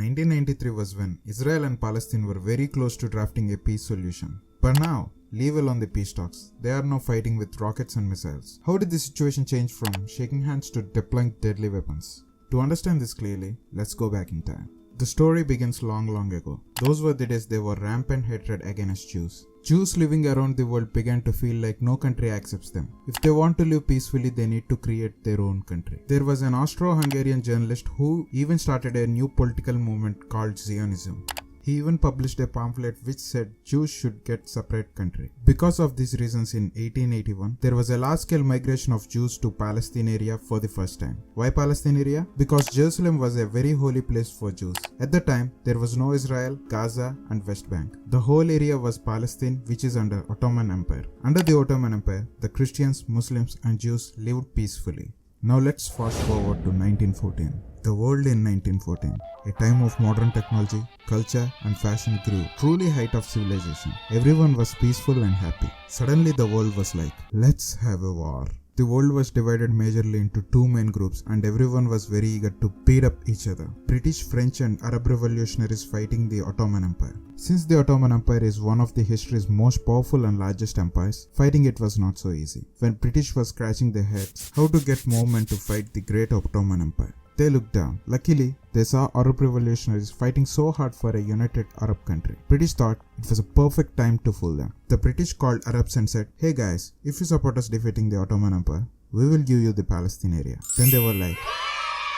1993 was when Israel and Palestine were very close to drafting a peace solution. But now, leave alone the peace talks. They are now fighting with rockets and missiles. How did the situation change from shaking hands to deploying deadly weapons? To understand this clearly, let's go back in time. The story begins long ago. Those were the days there were rampant hatred against Jews. Jews living around the world began to feel like no country accepts them. If they want to live peacefully, they need to create their own country. There was an Austro-Hungarian journalist who even started a new political movement called Zionism. He even published a pamphlet which said Jews should get separate country. Because of these reasons, in 1881, there was a large-scale migration of Jews to Palestine area for the first time. Why Palestine area? Because Jerusalem was a very holy place for Jews. At the time, there was no Israel, Gaza and Westbank. The whole area was Palestine, which is under Ottoman Empire. Under the Ottoman Empire, the Christians, Muslims and Jews lived peacefully. Now let's fast forward to 1914. The world in 1914, a time of modern technology, culture and fashion grew, truly height of civilization. Everyone was peaceful and happy. Suddenly the world was like, let's have a war. The world was divided majorly into two main groups and everyone was very eager to beat up each other. British, French and Arab revolutionaries fighting the Ottoman Empire. Since the Ottoman Empire is one of the history's most powerful and largest empires, fighting it was not so easy. When British was scratching their heads how to get more men to fight the great Ottoman Empire, they looked down. Luckily, they saw Arab revolutionaries fighting so hard for a united Arab country. British thought it was a perfect time to fool them. The British called Arabs and said, "Hey guys, if you support us defeating the Ottoman Empire, we will give you the Palestine area." Then they were like,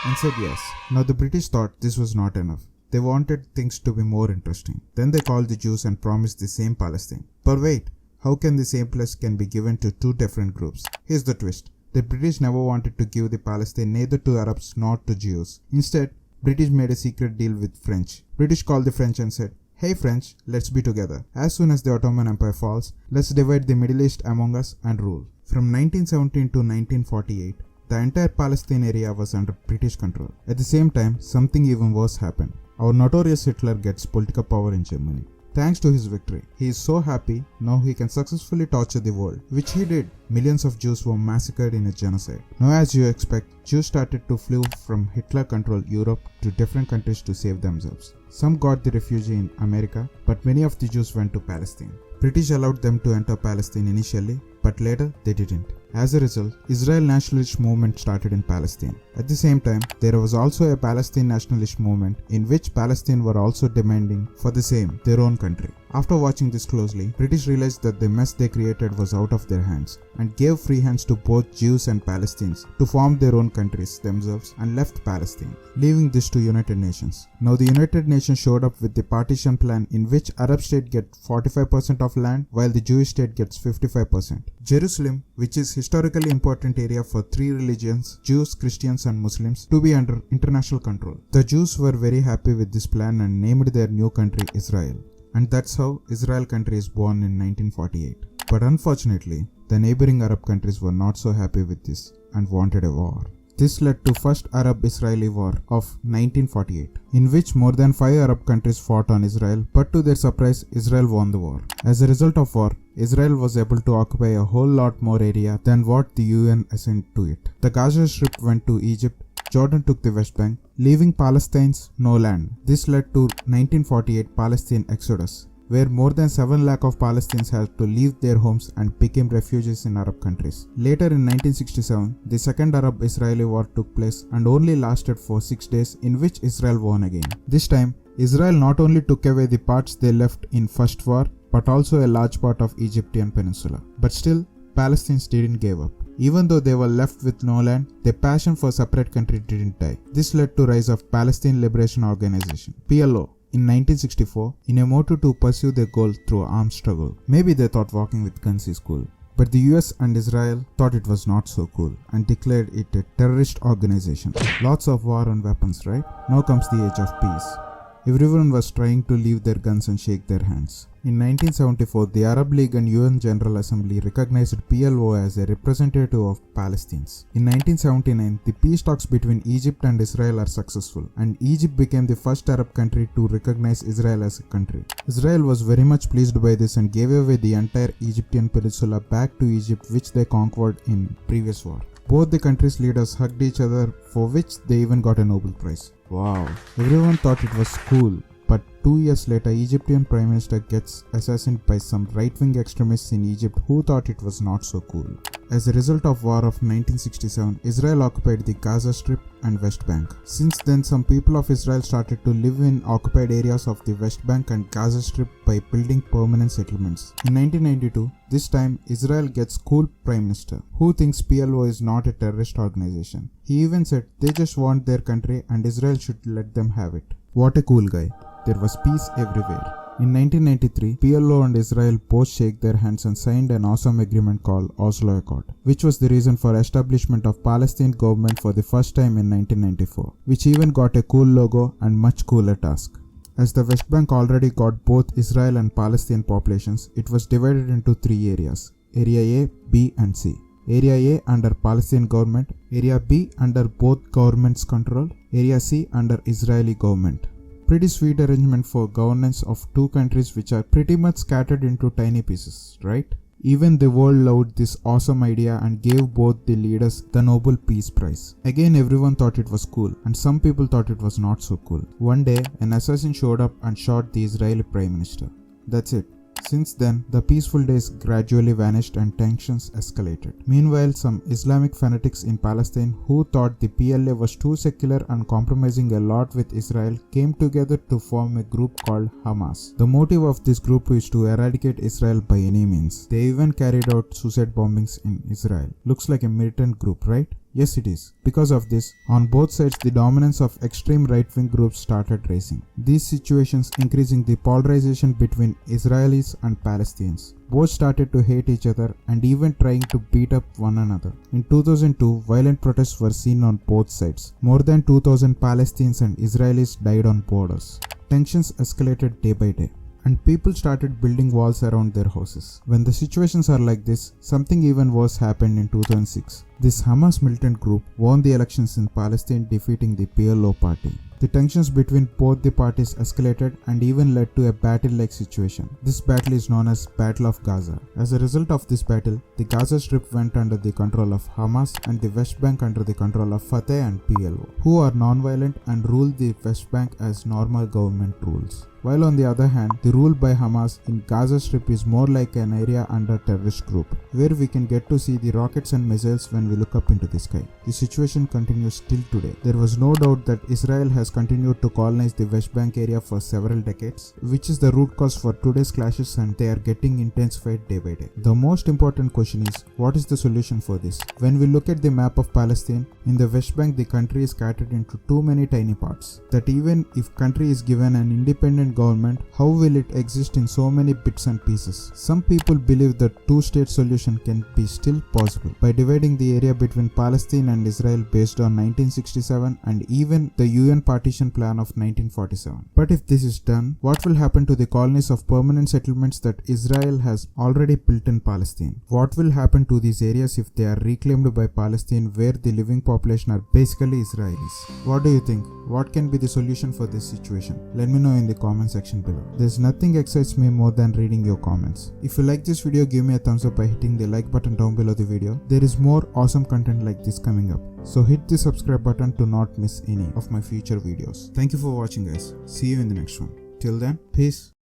and said yes. Now the British thought this was not enough. They wanted things to be more interesting. Then they called the Jews and promised the same Palestine. But wait, how can the same place can be given to two different groups? Here's the twist. The British never wanted to give the Palestine neither to Arabs nor to Jews. Instead, British made a secret deal with French. British called the French and said, "Hey French, let's be together. As soon as the Ottoman Empire falls, let's divide the Middle East among us and rule." From 1917 to 1948, the entire Palestine area was under British control. At the same time, something even worse happened. Our notorious Hitler gets political power in Germany. Thanks to his victory, he is so happy now he can successfully torture the world, which he did. Millions of Jews were massacred in a genocide. Now as you expect, Jews started to flee from Hitler-controlled Europe to different countries to save themselves. Some got the refuge in America, but many of the Jews went to Palestine. British allowed them to enter Palestine initially, but later they didn't. As a result, Israel nationalist movement started in Palestine. At the same time, there was also a Palestine nationalist movement in which Palestine were also demanding for the same, their own country. After watching this closely, British realized that the mess they created was out of their hands and gave free hands to both Jews and Palestinians to form their own countries themselves and left Palestine, leaving this to United Nations. Now the United Nations showed up with the partition plan in which Arab state get 45% of land while the Jewish state gets 55%. Jerusalem, which is historically important area for three religions, Jews, Christians and Muslims, to be under international control. The Jews were very happy with this plan and named their new country Israel. And that's how Israel country is born in 1948. But unfortunately, the neighboring Arab countries were not so happy with this and wanted a war. This led to first Arab-Israeli war of 1948, in which more than 5 Arab countries fought on Israel, but to their surprise, Israel won the war. As a result of war, Israel was able to occupy a whole lot more area than what the UN assigned to it. The Gaza Strip went to Egypt, Jordan took the Westbank, leaving Palestinians no land. This led to 1948 Palestine exodus, where more than 7 lakh of Palestinians had to leave their homes and became refugees in Arab countries. Later in 1967, the second Arab-Israeli war took place and only lasted for 6 days, in which Israel won again. This time, Israel not only took away the parts they left in first war, but also a large part of Egyptian peninsula. But still, Palestinians didn't give up. Even though they were left with no land, their passion for separate country didn't die. This led to rise of Palestine Liberation Organization, PLO, in 1964 in a motto to pursue their goal through armed struggle. Maybe they thought walking with guns is cool, but the US and Israel thought it was not so cool and declared it a terrorist organization. Lots of war and weapons, right? Now comes the age of peace. Everyone was trying to leave their guns and shake their hands. In 1974, the Arab League and UN General Assembly recognized PLO as a representative of Palestinians. In 1979, the peace talks between Egypt and Israel are successful, and Egypt became the first Arab country to recognize Israel as a country. Israel was very much pleased by this and gave away the entire Egyptian peninsula back to Egypt, which they conquered in previous war. Both the countries' leaders hugged each other, for which they even got a Nobel Prize. Wow, everyone thought it was cool. But 2 years later, Egyptian Prime Minister gets assassinated by some right-wing extremists in Egypt who thought it was not so cool. As a result of war of 1967, Israel occupied the Gaza Strip and West Bank. Since then, some people of Israel started to live in occupied areas of the West Bank and Gaza Strip by building permanent settlements. In 1992, this time Israel gets cool Prime Minister who thinks PLO is not a terrorist organization. He even said they just want their country and Israel should let them have it. What a cool guy. There was peace everywhere. In 1993, PLO and Israel both shake their hands and signed an awesome agreement called Oslo Accord, which was the reason for establishment of Palestine government for the first time in 1994, which even got a cool logo and much cooler task. As the West Bank already got both Israel and Palestine populations, it was divided into 3 areas, Area A, B and C. Area A under Palestinian government, Area B under both governments' control, Area C under Israeli government. Pretty sweet arrangement for governance of two countries which are pretty much scattered into tiny pieces, right? Even the world loved this awesome idea and gave both the leaders the Nobel Peace Prize. Again, everyone thought it was cool and some people thought it was not so cool. One day, an assassin showed up and shot the Israeli Prime Minister. That's it. Since then, the peaceful days gradually vanished and tensions escalated. Meanwhile, some Islamic fanatics in Palestine who thought the PLA was too secular and compromising a lot with Israel came together to form a group called Hamas. The motive of this group is to eradicate Israel by any means. They even carried out suicide bombings in Israel. Looks like a militant group, right? Yes, it is. Because of this, on both sides the dominance of extreme right-wing groups started rising. These situations increasing the polarization between Israelis and Palestinians. Both started to hate each other and even trying to beat up one another. In 2002, violent protests were seen on both sides. More than 2,000 Palestinians and Israelis died on borders. Tensions escalated day by day, and people started building walls around their houses. When the situations are like this, something even worse happened in 2006. This Hamas militant group won the elections in Palestine, defeating the PLO party. The tensions between both the parties escalated and even led to a battle-like situation. This battle is known as Battle of Gaza. As a result of this battle, the Gaza Strip went under the control of Hamas and the West Bank under the control of Fatah and PLO, who are non-violent and rule the West Bank as normal government rules. While on the other hand, the rule by Hamas in Gaza Strip is more like an area under terrorist group, where we can get to see the rockets and missiles when we look up into the sky. The situation continues till today. There was no doubt that Israel has continued to colonize the West Bank area for several decades, which is the root cause for today's clashes, and they are getting intensified day by day. The most important question is, what is the solution for this? When we look at the map of Palestine, in the West Bank the country is scattered into too many tiny parts, that even if country is given an independent government, how will it exist in so many bits and pieces? Some people believe that two-state solution can be still possible by dividing the area between Palestine and Israel based on 1967 and even the UN partition plan of 1947. But if this is done, what will happen to the colonies of permanent settlements that Israel has already built in Palestine? What will happen to these areas if they are reclaimed by Palestine, where the living population are basically Israelis? What do you think? What can be the solution for this situation? Let me know in the comment section below. There's nothing excites me more than reading your comments. If you like this video, give me a thumbs up by hitting the like button down below the video. There is more awesome content like this coming up, so hit the subscribe button to not miss any of my future videos. Thank you for watching, guys. See you in the next one. Till then, peace.